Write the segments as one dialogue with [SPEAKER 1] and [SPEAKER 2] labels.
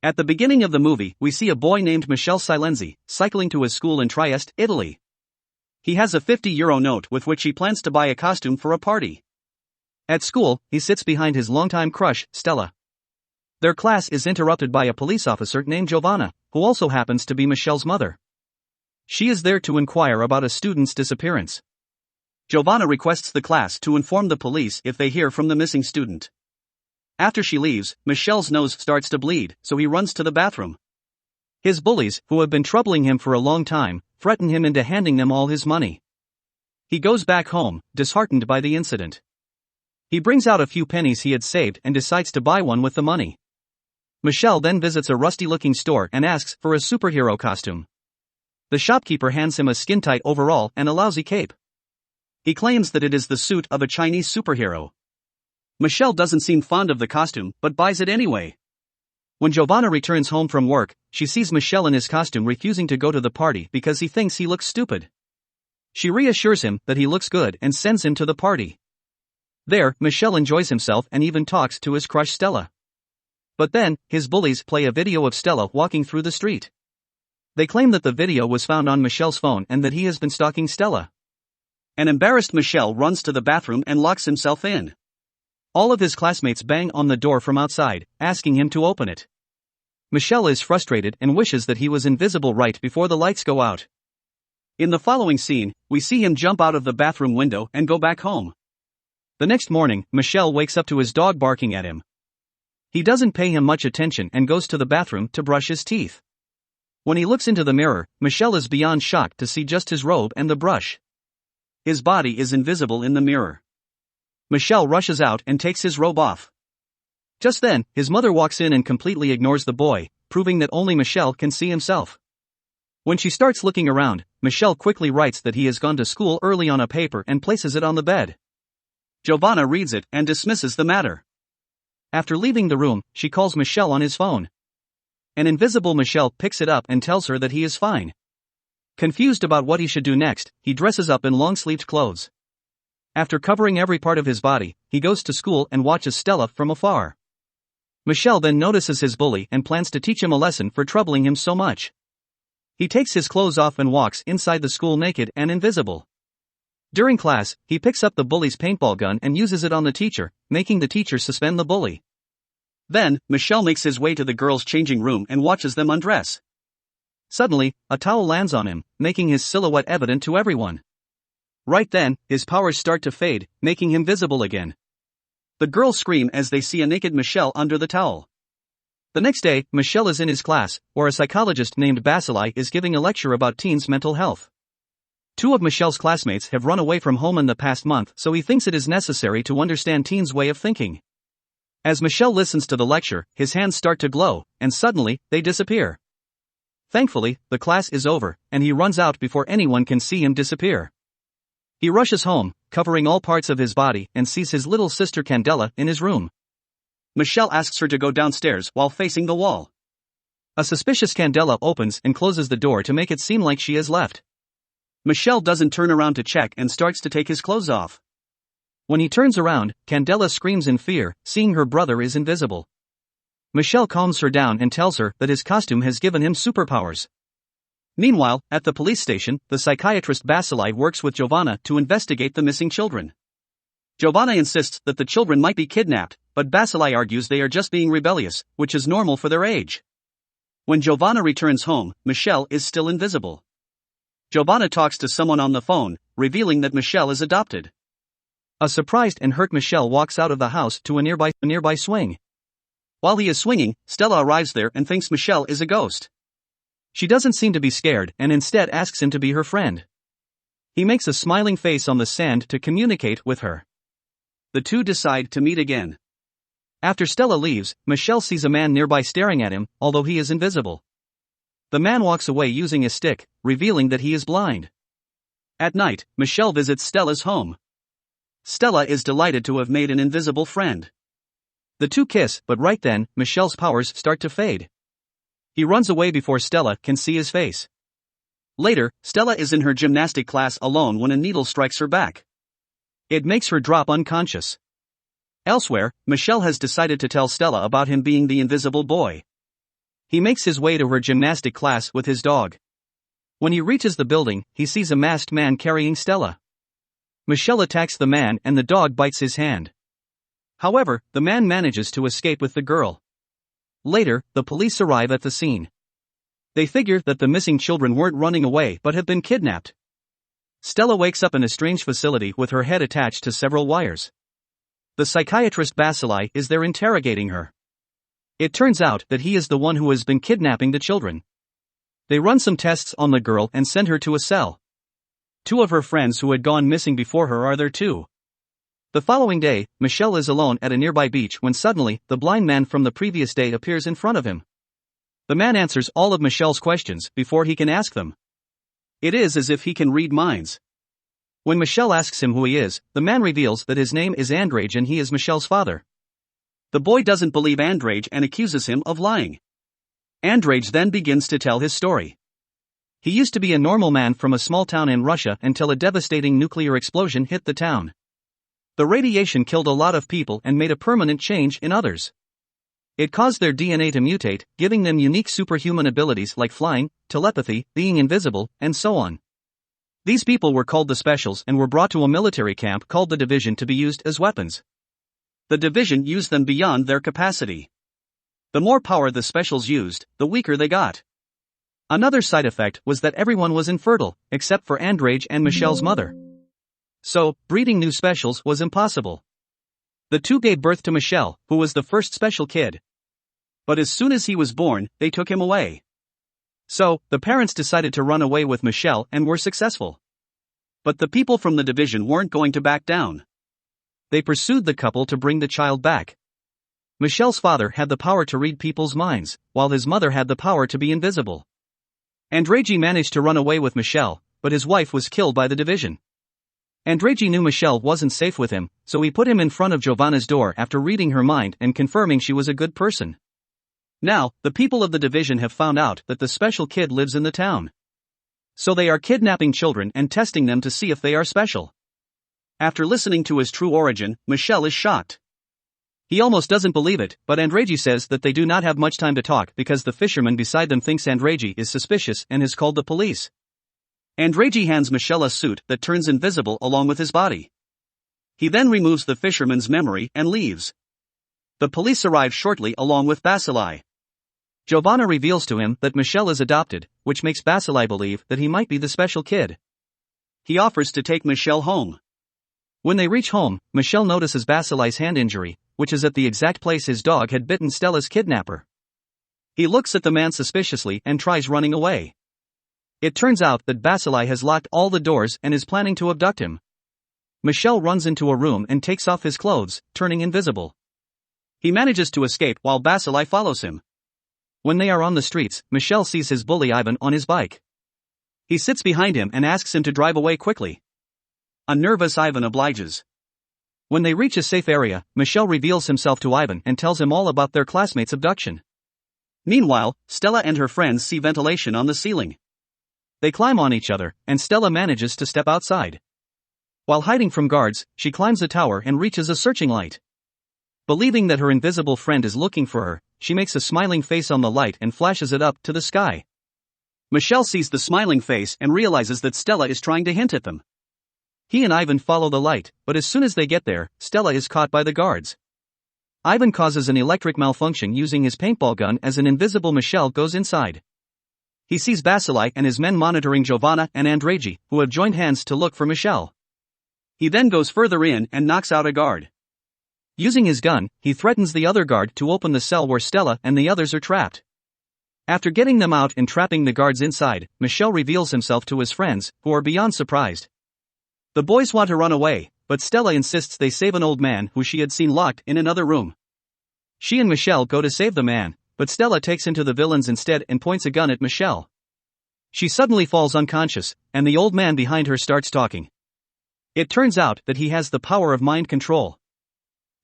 [SPEAKER 1] At the beginning of the movie, we see a boy named Michele Silenzi, cycling to his school in Trieste, Italy. He has a €50 note with which he plans to buy a costume for a party. At school, he sits behind his longtime crush, Stella. Their class is interrupted by a police officer named Giovanna, who also happens to be Michele's mother. She is there to inquire about a student's disappearance. Giovanna requests the class to inform the police if they hear from the missing student. After she leaves, Michele's nose starts to bleed, so he runs to the bathroom. His bullies, who have been troubling him for a long time, threaten him into handing them all his money. He goes back home, disheartened by the incident. He brings out a few pennies he had saved and decides to buy one with the money. Michele then visits a rusty-looking store and asks for a superhero costume. The shopkeeper hands him a skin-tight overall and a lousy cape. He claims that it is the suit of a Chinese superhero. Michele doesn't seem fond of the costume, but buys it anyway. When Giovanna returns home from work, she sees Michele in his costume refusing to go to the party because he thinks he looks stupid. She reassures him that he looks good and sends him to the party. There, Michele enjoys himself and even talks to his crush Stella. But then, his bullies play a video of Stella walking through the street. They claim that the video was found on Michele's phone and that he has been stalking Stella. An embarrassed Michele runs to the bathroom and locks himself in. All of his classmates bang on the door from outside, asking him to open it. Michele is frustrated and wishes that he was invisible right before the lights go out. In the following scene, we see him jump out of the bathroom window and go back home. The next morning, Michele wakes up to his dog barking at him. He doesn't pay him much attention and goes to the bathroom to brush his teeth. When he looks into the mirror, Michele is beyond shocked to see just his robe and the brush. His body is invisible in the mirror. Michele rushes out and takes his robe off. Just then, his mother walks in and completely ignores the boy, proving that only Michele can see himself. When she starts looking around, Michele quickly writes that he has gone to school early on a paper and places it on the bed. Giovanna reads it and dismisses the matter. After leaving the room, she calls Michele on his phone. An invisible Michele picks it up and tells her that he is fine. Confused about what he should do next, he dresses up in long-sleeved clothes. After covering every part of his body, he goes to school and watches Stella from afar. Michele then notices his bully and plans to teach him a lesson for troubling him so much. He takes his clothes off and walks inside the school naked and invisible. During class, he picks up the bully's paintball gun and uses it on the teacher, making the teacher suspend the bully. Then, Michele makes his way to the girls' changing room and watches them undress. Suddenly, a towel lands on him, making his silhouette evident to everyone. Right then, his powers start to fade, making him visible again. The girls scream as they see a naked Michele under the towel. The next day, Michele is in his class, where a psychologist named Basili is giving a lecture about teens' mental health. Two of Michele's classmates have run away from home in the past month, so he thinks it is necessary to understand teens' way of thinking. As Michele listens to the lecture, his hands start to glow, and suddenly, they disappear. Thankfully, the class is over, and he runs out before anyone can see him disappear. He rushes home, covering all parts of his body, and sees his little sister Candela in his room. Michele asks her to go downstairs while facing the wall. A suspicious Candela opens and closes the door to make it seem like she has left. Michele doesn't turn around to check and starts to take his clothes off. When he turns around, Candela screams in fear, seeing her brother is invisible. Michele calms her down and tells her that his costume has given him superpowers. Meanwhile, at the police station, the psychiatrist Basili works with Giovanna to investigate the missing children. Giovanna insists that the children might be kidnapped, but Basili argues they are just being rebellious, which is normal for their age. When Giovanna returns home, Michele is still invisible. Giovanna talks to someone on the phone, revealing that Michele is adopted. A surprised and hurt Michele walks out of the house to a nearby swing. While he is swinging, Stella arrives there and thinks Michele is a ghost. She doesn't seem to be scared and instead asks him to be her friend. He makes a smiling face on the sand to communicate with her. The two decide to meet again. After Stella leaves, Michele sees a man nearby staring at him, although he is invisible. The man walks away using a stick, revealing that he is blind. At night, Michele visits Stella's home. Stella is delighted to have made an invisible friend. The two kiss, but right then, Michele's powers start to fade. He runs away before Stella can see his face. Later, Stella is in her gymnastic class alone when a needle strikes her back. It makes her drop unconscious. Elsewhere, Michele has decided to tell Stella about him being the invisible boy. He makes his way to her gymnastic class with his dog. When he reaches the building, he sees a masked man carrying Stella. Michele attacks the man and the dog bites his hand. However, the man manages to escape with the girl. Later, the police arrive at the scene. They figure that the missing children weren't running away but have been kidnapped. Stella wakes up in a strange facility with her head attached to several wires. The psychiatrist Bacilli is there interrogating her. It turns out that he is the one who has been kidnapping the children. They run some tests on the girl and send her to a cell. 2 of her friends who had gone missing before her are there too. The following day, Michele is alone at a nearby beach when suddenly, the blind man from the previous day appears in front of him. The man answers all of Michele's questions before he can ask them. It is as if he can read minds. When Michele asks him who he is, the man reveals that his name is Andrade and he is Michele's father. The boy doesn't believe Andrade and accuses him of lying. Andrade then begins to tell his story. He used to be a normal man from a small town in Russia until a devastating nuclear explosion hit the town. The radiation killed a lot of people and made a permanent change in others. It caused their DNA to mutate, giving them unique superhuman abilities like flying, telepathy, being invisible, and so on. These people were called the Specials and were brought to a military camp called the Division to be used as weapons. The Division used them beyond their capacity. The more power the Specials used, the weaker they got. Another side effect was that everyone was infertile, except for Andrade and Michele's mother. So, breeding new Specials was impossible. The 2 gave birth to Michele, who was the first Special kid. But as soon as he was born, they took him away. So, the parents decided to run away with Michele and were successful. But the people from the Division weren't going to back down. They pursued the couple to bring the child back. Michele's father had the power to read people's minds, while his mother had the power to be invisible. Andrade managed to run away with Michele, but his wife was killed by the Division. Andrade knew Michele wasn't safe with him, so he put him in front of Giovanna's door after reading her mind and confirming she was a good person. Now, the people of the Division have found out that the special kid lives in the town. So they are kidnapping children and testing them to see if they are special. After listening to his true origin, Michele is shocked. He almost doesn't believe it, but Andrade says that they do not have much time to talk because the fisherman beside them thinks Andrade is suspicious and has called the police. Andrade hands Michele a suit that turns invisible along with his body. He then removes the fisherman's memory and leaves. The police arrive shortly along with Bacilli. Giovanna reveals to him that Michele is adopted, which makes Bacilli believe that he might be the special kid. He offers to take Michele home. When they reach home, Michele notices Bacilli's hand injury, which is at the exact place his dog had bitten Stella's kidnapper. He looks at the man suspiciously and tries running away. It turns out that Bacilli has locked all the doors and is planning to abduct him. Michele runs into a room and takes off his clothes, turning invisible. He manages to escape while Bacilli follows him. When they are on the streets, Michele sees his bully Ivan on his bike. He sits behind him and asks him to drive away quickly. A nervous Ivan obliges. When they reach a safe area, Michele reveals himself to Ivan and tells him all about their classmates' abduction. Meanwhile, Stella and her friends see ventilation on the ceiling. They climb on each other, and Stella manages to step outside. While hiding from guards, she climbs a tower and reaches a searching light. Believing that her invisible friend is looking for her, she makes a smiling face on the light and flashes it up to the sky. Michele sees the smiling face and realizes that Stella is trying to hint at them. He and Ivan follow the light, but as soon as they get there, Stella is caught by the guards. Ivan causes an electric malfunction using his paintball gun as an invisible Michele goes inside. He sees Bacilli and his men monitoring Giovanna and Andrade, who have joined hands to look for Michele. He then goes further in and knocks out a guard. Using his gun, he threatens the other guard to open the cell where Stella and the others are trapped. After getting them out and trapping the guards inside, Michele reveals himself to his friends, who are beyond surprised. The boys want to run away, but Stella insists they save an old man who she had seen locked in another room. She and Michele go to save the man, but Stella takes him to the villains instead and points a gun at Michele. She suddenly falls unconscious, and the old man behind her starts talking. It turns out that he has the power of mind control.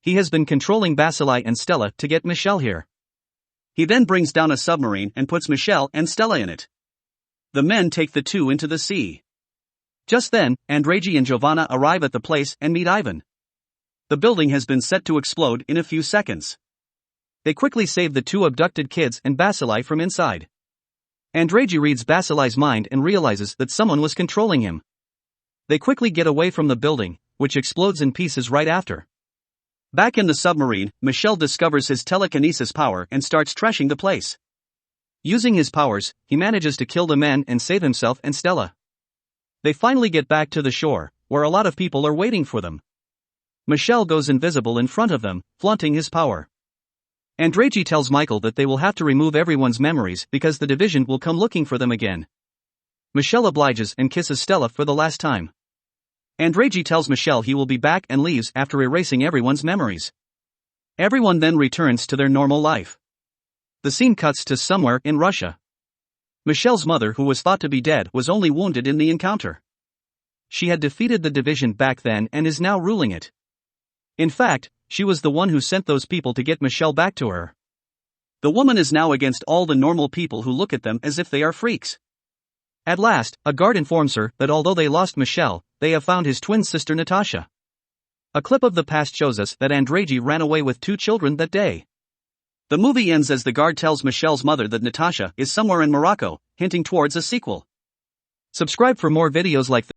[SPEAKER 1] He has been controlling Bacilli and Stella to get Michele here. He then brings down a submarine and puts Michele and Stella in it. The men take the two into the sea. Just then, Andrade and Giovanna arrive at the place and meet Ivan. The building has been set to explode in a few seconds. They quickly save the two abducted kids and Basili from inside. Andreji reads Basili's mind and realizes that someone was controlling him. They quickly get away from the building, which explodes in pieces right after. Back in the submarine, Michele discovers his telekinesis power and starts trashing the place. Using his powers, he manages to kill the men and save himself and Stella. They finally get back to the shore, where a lot of people are waiting for them. Michele goes invisible in front of them, flaunting his power. Andreji tells Michael that they will have to remove everyone's memories because the division will come looking for them again. Michele obliges and kisses Stella for the last time. Andreji tells Michele he will be back and leaves after erasing everyone's memories. Everyone then returns to their normal life. The scene cuts to somewhere in Russia. Michelle's mother, who was thought to be dead, was only wounded in the encounter. She had defeated the division back then and is now ruling it. In fact, she was the one who sent those people to get Michele back to her. The woman is now against all the normal people who look at them as if they are freaks. At last, a guard informs her that although they lost Michele, they have found his twin sister Natasha. A clip of the past shows us that Andreji ran away with 2 children that day. The movie ends as the guard tells Michelle's mother that Natasha is somewhere in Morocco, hinting towards a sequel. Subscribe for more videos like this.